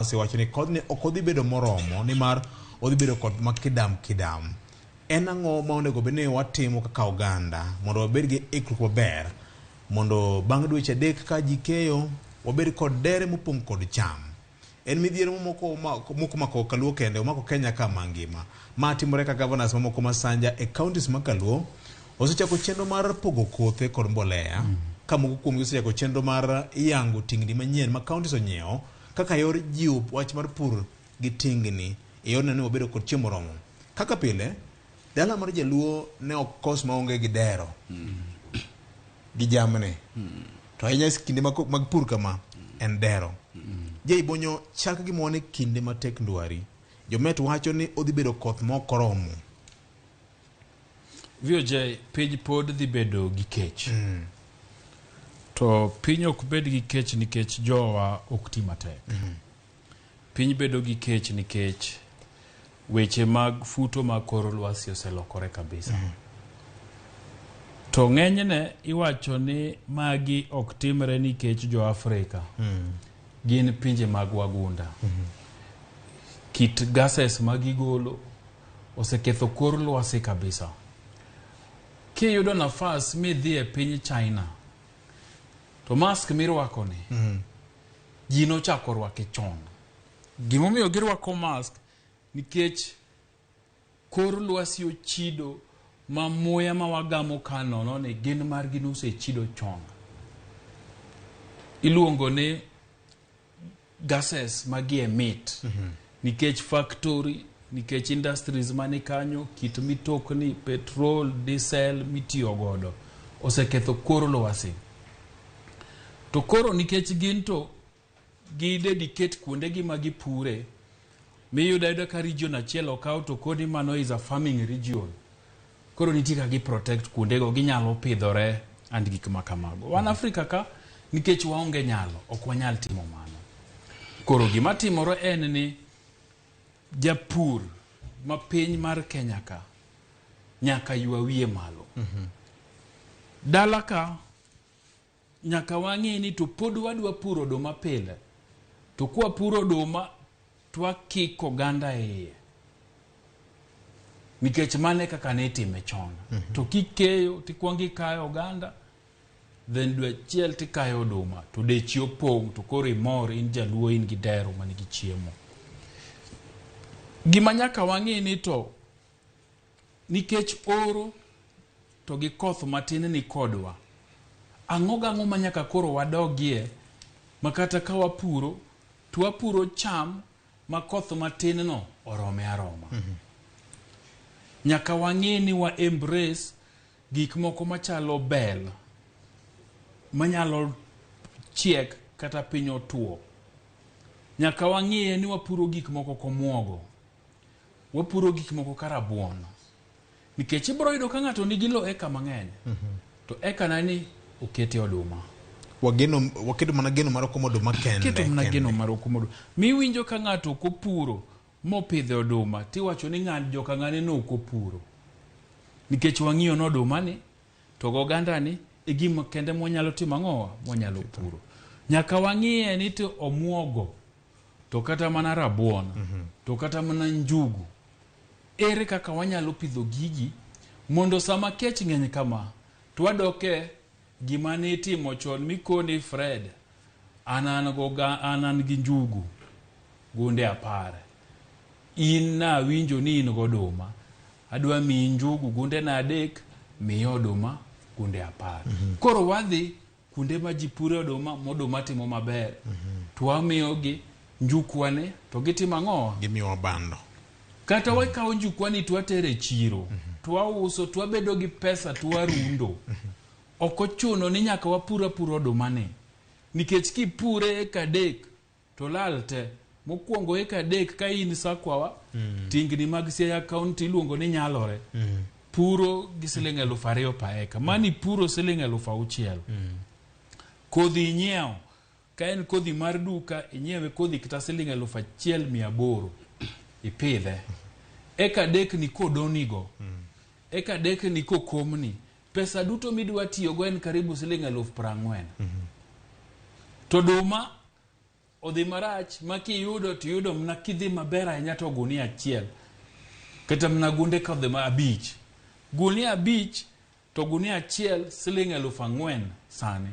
wacho ni kodhni ok odhi bedo moromo nimar odhi bedo kod makidam. En ang'o ma onego bed ni watimo kaka oganda mondo wabed gi ikruok maber mondo bang' dweche adek ka ji keyo wabed kod dere mopong' kod cham. En midhiero moko mako Kaluo kende omako Kenya ka mangima. Ma timore ka governors mamoko masanja e counties ma Kaluo osechako chenro mar pogo kothe kod mbolea. Ka moko kuom gi osechako chenro mar yango tingni manyien ma counties onyiewo kaka yor jiwo wach mar pur gi tingni e yor neno wabedo kod chiemo romo. Kaka pile dala mar Jaluo ne ok kos maonge gi dero gi jamne. To ahinya kinde mag pur kama en dero. Jei bonyo chak gi mwone kinde matek ndwari. Jomet wacho ni odhi bedo koth moko romo. VOJ piny pod dhi bedo gi kech. To piny ok bed gi kech nikech jowa ok ti matek. Piny bedo gi kech nikech weche mag futo mag kor lwasi oselokore kabisa. To ng'enyne iwacho ni magi ok timre nikech jo Afrika. Gin pinje mag wagunda. Kit gases magigolo oseketho kor lwasi kabisa. Kiyudo nafas midhi e piny China to mask mirwako ni ji nochako rwake chon. Gimomiyo girwako mask nikech kor lwasi ochido ma muya ma wagamo kanono ni gin margi nosechido chon. Iluongo ni gases magie emit nikech factory, nikech industries mani kanyo, kit mitokni, petrol, diesel mitiyo godo oseketho kor lwasi. To koro nikech gin to gidedicate kuonde gi magipure, miyuda ka region achiel okaw to kodi mano is a farming region. Koro nitie ka gi protect kuonde go ginyalo pidhore and gik makamago. Wan Afrika ka nikech waonge nyalo ok wanyal timo mano. Koro gima timoro en ni japur ma piny mar Kenya ka nyaka ywa wiye malo. Dala ka nyaka wang'e ni to pod wadwa puro oduma pile. To kwa puro oduma twakiko oganda iye. Nikech mane kaka ne time chon. To kikeyo tikwongi kayo oganda, then dwe achiel tikayo oduma to dechi opong' to koro imor in Jaluo in gi dero manigi chiemo. Gima nyaka wang'e ni to nikech oro to gi koth matin ni kodwa, ang'o ma nyaka koro wadogie makata ka wapuro to wapuro cham ma koth matin no orome aroma. Nyaka wang'e ni wa embrace gik moko machalo bel manyalo chiek kata piny otuo. Nyaka wang'e ni wapuro gik moko komuogo, wapuro gik moko karabuon. Nikech ibro yudo ka ng'ato nigi lo eka mang'eny to eka nani okete oduma. Waketo mana geno mar komo oduma kende. Keto mana geno mar komo oduma. Miwinjo ka ng'ato kopuro mopidhe oduma tiwacho ni joka ng'ane no kopuro. Nikech wang'iyo no oduma ni to goganda ni e gima kende mwanyalo timo ang'owa mwanyalo puro. Nyaka wang'iye ni to omuogo to kata mana rabuon to kata mana njugu. Ere kaka wanyalo pidho gigi mondo sama kech ng'eny kama to wadoke gima ne timo chon mikoni Fred anan gi njugu gunde 10. In na winjo ni in goduma, adwa mi njugu gunde na 3, mi oduma gunde 10. Koro wadhi kunde ma ji pure oduma moduma timo maber. To wamiyogi njukwane to gitimo ang'o? Gimiwa bando. Kata wakawo njukwani to watere chiro, to wauso to wabedo gi pesa to warundo. Ok ochuno ni nyaka wapura oduma ni. Nikech kipure eka 3 to lalte. Mokwongo eka 3 ka in sakwawa tingni mag Siaya County iluongo ni Nyalore. Puro gi siling 2,000 pa eka. Mani puro siling 6,000. Kodhi nyiewo ka en kodhi mar duka inyiewe kodhi kita siling 1,800 ipidhe. Eka 3 ni kodonigo. Eka 3 ni kokomni. Pesa duto midwa tiyo go en karibu siling 40,000. To oduma odhi marach makiyudo tiyudo mna kidhi maber ahinya to gunia achiel kata mna gunde kodhi ma abich gunia abich to gunia achiel siling 4,000 sani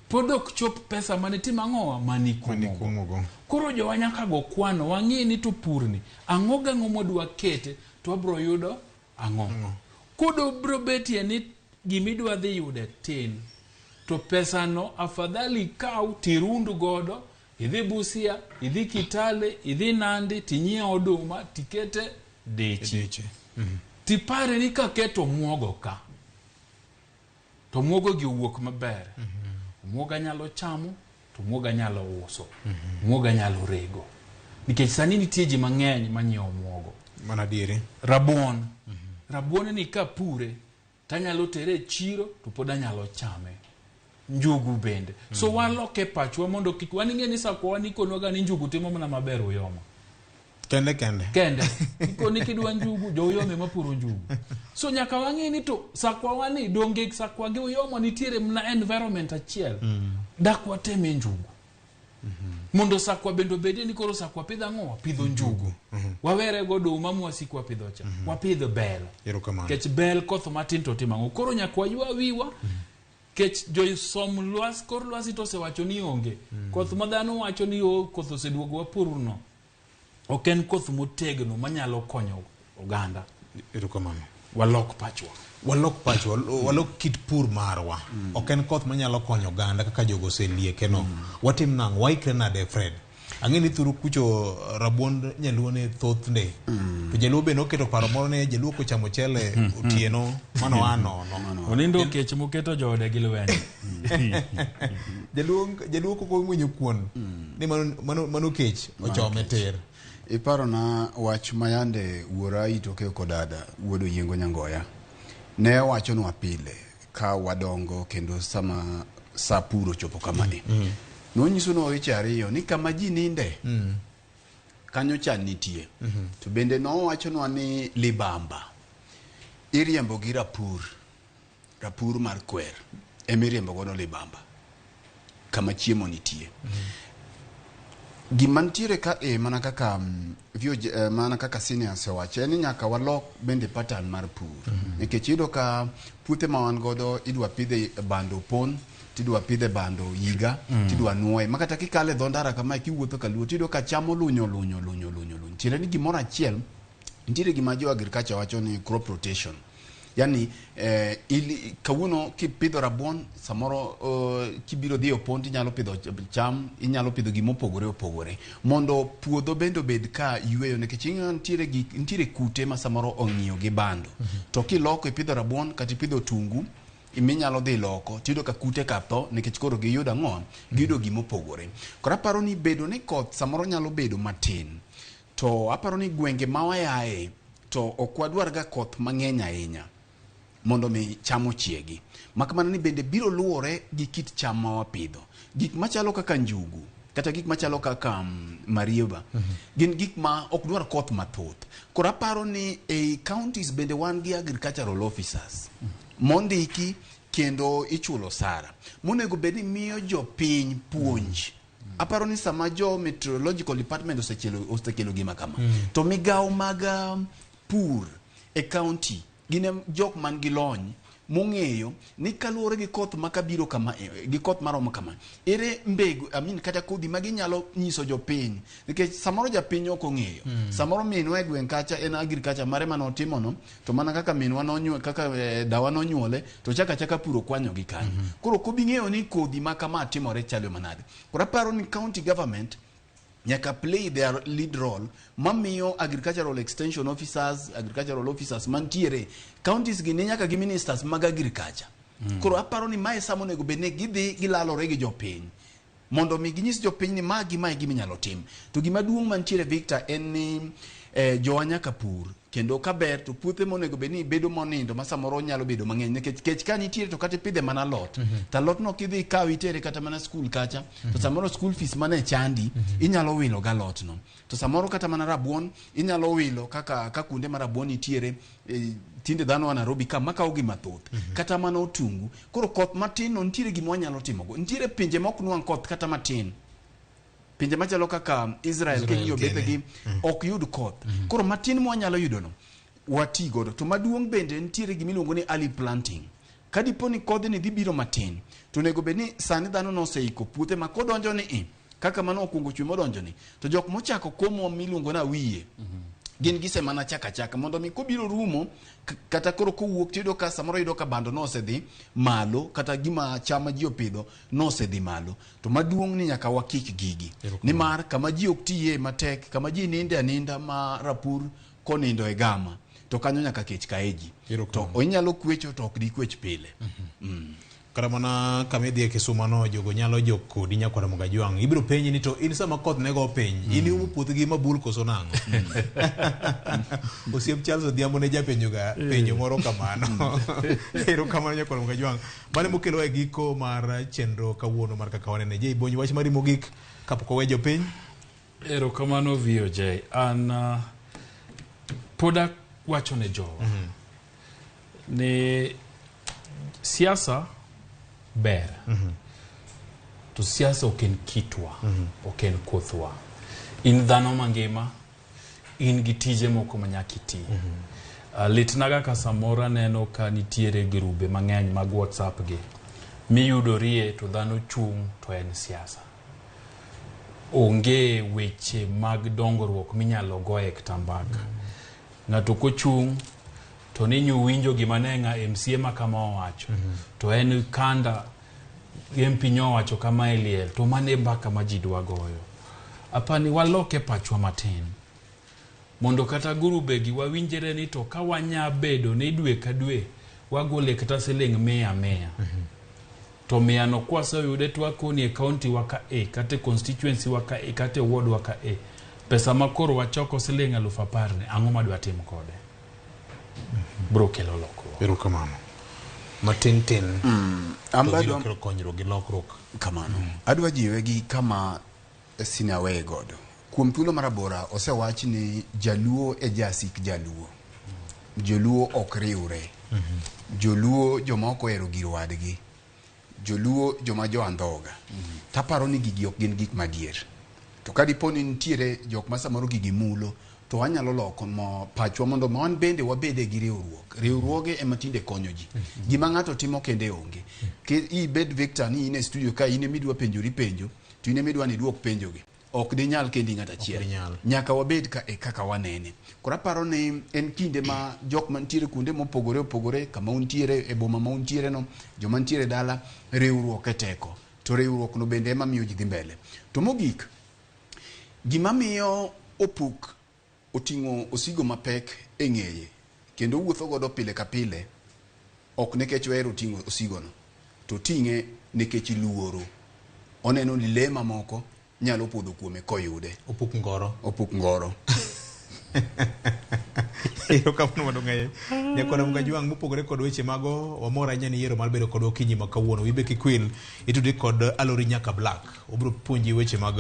pod ok chop pesa mane timang'owa manikumogo. Koro jowa nyaka go kwano wang'e ni to purni ang'o gang'o modwa kete to wabro yudo ang'o. Kudo bro betie ni gimidwa dhi yude tin to pesa no afadhali kaw tirundu godo idhi Busia, idhi Kitale, idhi Nandi, tinyiewo oduma tikete deche. Tipare ni ka keto muogo ka to muogo gi wuok maber. Muoga nyalo chamo to muoga nyalo uso. Muoga nyalo rego. Nikech sani nitie ji mang'eny manyiewo muogo. Mana diere. Rabuon. Rabuon ni ka pure tanyalo tere chiro to pod anyalo chame. Njugu bende. So waloke pachwa mondo kik waning'e ni sakwa ni konoga ni njugu timo mana maber uyoma. Kende. Koni kidwa njugu jo uyome mapuro njugu. So nyaka wang'e ni to sakwa wani donge sakwa gi uyoma nitiere mna environment achiel. Dakwa teme njugu. Mondo sakwa bendo bede ni koro sakwa pidho ang'o pidho njugu. Wawere godo umamwa sikwa pidho cha. Wapidho bel. Kech bel koth matin to timang'o. Koro nyaka waywa wiwa. Kech jo som lwas kor lwasi to sewacho ni onge. Koth madhano wacho ni koth oseduogo wapurno. Oken koth motegno manyalo konyo oganda. Erokamano. Walok pachwa. Walok kit pur marwa. Oken koth manyalo konyo oganda kaka jogo oselieke no. Watim nang' waikre nade Fred. Ang'eni thuru kucho rabuon nyaluo ne thoth nde. To jaluo be noketo paro moro ne jaluo kochamo chele otieno mano ano. Onindo kech moketo joode gi lweny. Jaluo koko mwenyo kuon. Ni mano kech ochome ter. Iparo na wach mayande wuora itoke kodada wuodo yiengo nyangoya. Ne wacho nwa pile ka wadongo kendo sama sapuro chopo kamani. Nonyiso no weche ariyo ni kama ji ninde kanyo chan nitie. To bende no wacho nwa ni libamba iriembo gi rapur mar kwer emiriembo gono libamba kama chiemo nitie. Gimantiere ka mana kaka mana kaka senior se wache ni nyaka walok bende pattern mar pur. Nikech yudo ka puothe ma wan godo idwa pidhe bando pon, tidwa pidhe bando yiga, tidwa nuoye. Makata kikale dhondara kama kiwuotho kaluo tido ka chamo lunyo. Tiende ni gimoro achiel nitiere gima jo agriculture wacho ni crop rotation. Yani ili kawuono kipidho rabuon samoro kibiro dhi opon inyalo pidho cham, inyalo pidho gimo opogore mondo puodho bendo bed ka yweyo nikech nitiere kute ma samoro ong'iyo gi bando. To kiloko ipidho rabuon kata ipidho tungu iminyalo dhi loko tido ka kute kaptho nikech koro giyudo ang'o giyudo gimo opogore. Kora paro ni bedo ni koth samoro nyalo bedo matin. To aparo ni gwenge mawayae to okwadwar ga koth mang'eny ahinya mondo mi chamo chiegi. Makamana ni bende biro luore gi kit cham ma wapidho. Gik machalo kaka njugu kata gik machalo kaka marieba gin gik ma ok dwar koth mathoth. Kora paro ni ei counties bende wan gi agricultural officers mondiki kendo ichulo sara monego bedi miyo jopiny puonj. Aparo ni sama jo meteorological department osekelo gima kama to migawo mag pur e county gine jok man gi lony mong'eyo ni kaluore gi koth makabiro kama gi koth maromo kama ere mbegu kata kodhi magi nyalo nyiso jopiny nikech samoro japiny ok ong'eyo. Samoro minwa e gweng' kacha en agriculture mare manotimo no to mana kaka minwa nonyuol kaka dawa nonyuole to chaka puro kwanyo gi kanyo. Koro kobi ng'eyo ni kodhi makama timore chalo manade. Koro paro ni county government nyaka play their lead role mamiyo agricultural extension officers mantiere counties gi nyaka gi ministers mag agriculture. Koro aparo ni mae samo nego bene gidhi gilalore gi jopiny mondo mi ginyis jopiny ni magi giminyalo tim. To gima duong' mantiere Victor en ni jowa nyaka pur kendo kaber to puothe monego beni bedo monindo ma samoro nyalo bedo mang'eny nikech ka nitiere to kata pidhe mana lot ta lot no kidhi kaw itere kata mana school kacha to samoro school fees mane chandi inyalo wilo ga lot no to samoro kata mana rabuon inyalo wilo kaka kunde mar rabuon nitiere tinde dhano wa Nairobi kama kawo gi mathoth kata mana otungu. Koro koth matin no nitiere gima wanyalo timogo. Nitiere pinje ma ok nwang' koth kata matin pinje machalo kaka Israel king'iyo bethegi ok yud koth. Koro matin mwanyalo yudono wati godo. To maduong' bende nitiere gimiluongo ni early planting. Kadipo ni kodhni dhi biro matin, to nego bedni sani dhano noseiko puothe ma kodonjo ni kaka mano okungo chwe modonjo ni, to jok mochako komo miluongo na wiye gin gise mana chaka mondo mi kobiro rumo kata koro kowuok tido ka samoro yudo ka bando no osedhi malo kata gima chama ji opidho no osedhi malo. To maduong' ni nyaka wakik gigi nimar kama ji ok tiye matek, kama ji ninde aninda ma rapur konindo e gama, to kanyo nyaka kech kaeji, to onyalo kwecho to ok di kwech pile. Kara mana kamedhi e Kisumo no jogo nyalo jokodi nyakwara Mogajwang'. Ibiro penji ni to in sama koth nego penji in umu puothgi mabul koso nang'o. Osiep Charles Odhiambo ne japenjoga penjo moro kamano. Ero kamano nyakwara Mogajwang'. Mane mokelo e giko mar chenro kawuono mar kaka wanene. Je ibonyo wach mari mogik kapok owe jopiny? Ero kamano VOJ. An poda wacho ne jowa ne siasa ber to siasa ok en kitwa, ok en kothwa. In dhano mangima, in gi tije moko manyaka iti. Litnaga ka samora neno ka nitiere grube mang'eny mag WhatsApp gi miyudorie to dhano chung' to en siasa. Onge weche mag dongruok minyalo goye kitambaka. Ng'ato kochung' to ninyu winjo gima nenga MCA ma kama owacho, to en kanda MP nyowacho kama eliel, to mane mbaka ma ji dwa goyo. Apani waloke pachwa matin mondo kata gurubegi wawinjere ni to ka wanya bedo ni dwe ka dwe wagole kata siling 100 to 100 no kwaseyude to wakoni e county waka kata constituency waka kata ward waka pesa makoro wachoko siling 10,000 ne ang'o madwa tim kode. Bro kelo lokruok. Ero kamano. Matin tin. Ambado kelo konyro gi lokruok kamano. Adwa jiwe gi kama sinawe godo. Kuom thuolo marabora osewach ni jaluo e jasik jaluo. Joluo ok riure. Joluo joma ok ohero gir wadgi. Joluo joma jo andhoga. Taparo ni gigi ok gin gik madier. To kadipo ni nitiere jok ma samoro gigi mulo, to wanyalo loko mo pachwa mondo wan bende wabede gi riwruok. Riwruoge ema tinde konyo ji. Gima ng'ato timo kende onge. I bed Victor ni in e studio ka in midwa penjori penjo, to in midwa ni duok penjogi. Ok dinyal kendi ng'ata achiel. Nyaka wabed ka kaka wanene. Kora paro ni en kinde ma jok mantiere kunde mopogore opogore, kama untiere e boma ma untiere no, joma ntiere dala, riwruok e teko. To riwruok no bende ema miyo ji dhi mbele. To mogik, gima miyo opuk oting'o osigo mapek e ng'eye kendo wuotho godo pile ka pile, ok nekech ohero ting'o osigono, to ting'e nekech luoro. Oneno ni le mamoko nyalo podho kuome koyude. Opuk ngoro. Ero kamano madong'aye. Nyakwara Mogajwang' mopogore kod weche mago, wamora ahinya ni yiero mar bedo kod okinyi ma kawuono. Wibe Kikwil itudi kod Alori Nyaka Black. Obiro puonji weche mag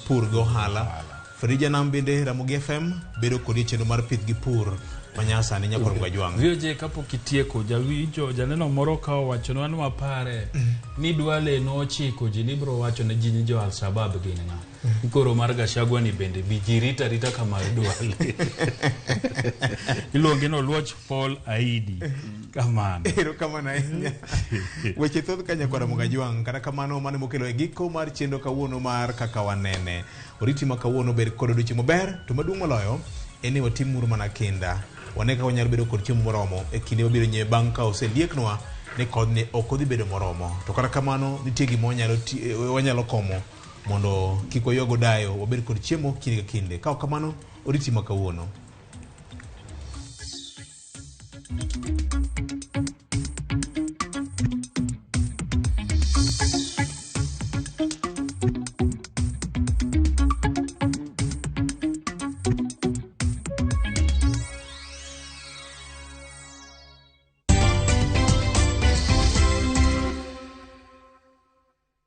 pur go hala. Frija nam bende Ramogi FM bedo kod chenro mar pith gi pur manyasa ni Nyakwara Mogajwang'. VOJ kapok itieko jawinjo janeno moro ka owacho no anu apare ni dwale no chiko ji ni bro wacho ne ji ni jo Al-Shabaab gin ng'a. Koro mar Gachagua ni bende bijirita rita kama dwale. Iluonge no Luoch Paul Aidi. Kamano. Ero kamano ahinya. Weche thoth ka Nyakwara Mogajwang', kata kamano mane mokelo e giko mar chenro kawuono mar kaka wanene. Oriti ma kawuono ber kod odiochieng' maber, to maduong' moloyo en ni watim muru mana kinda. Wane kaka wanyalo bedo kod chiemo moromo e kinde mabiro nyime bang' ka oselieknwa ni kodni ok odhi bedo moromo. To kata kamano nitie gima wanyalo komo mondo kik waywago dayo wabed kod chiemo kinde ka kinde. Ka ok kamano oriti ma kawuono.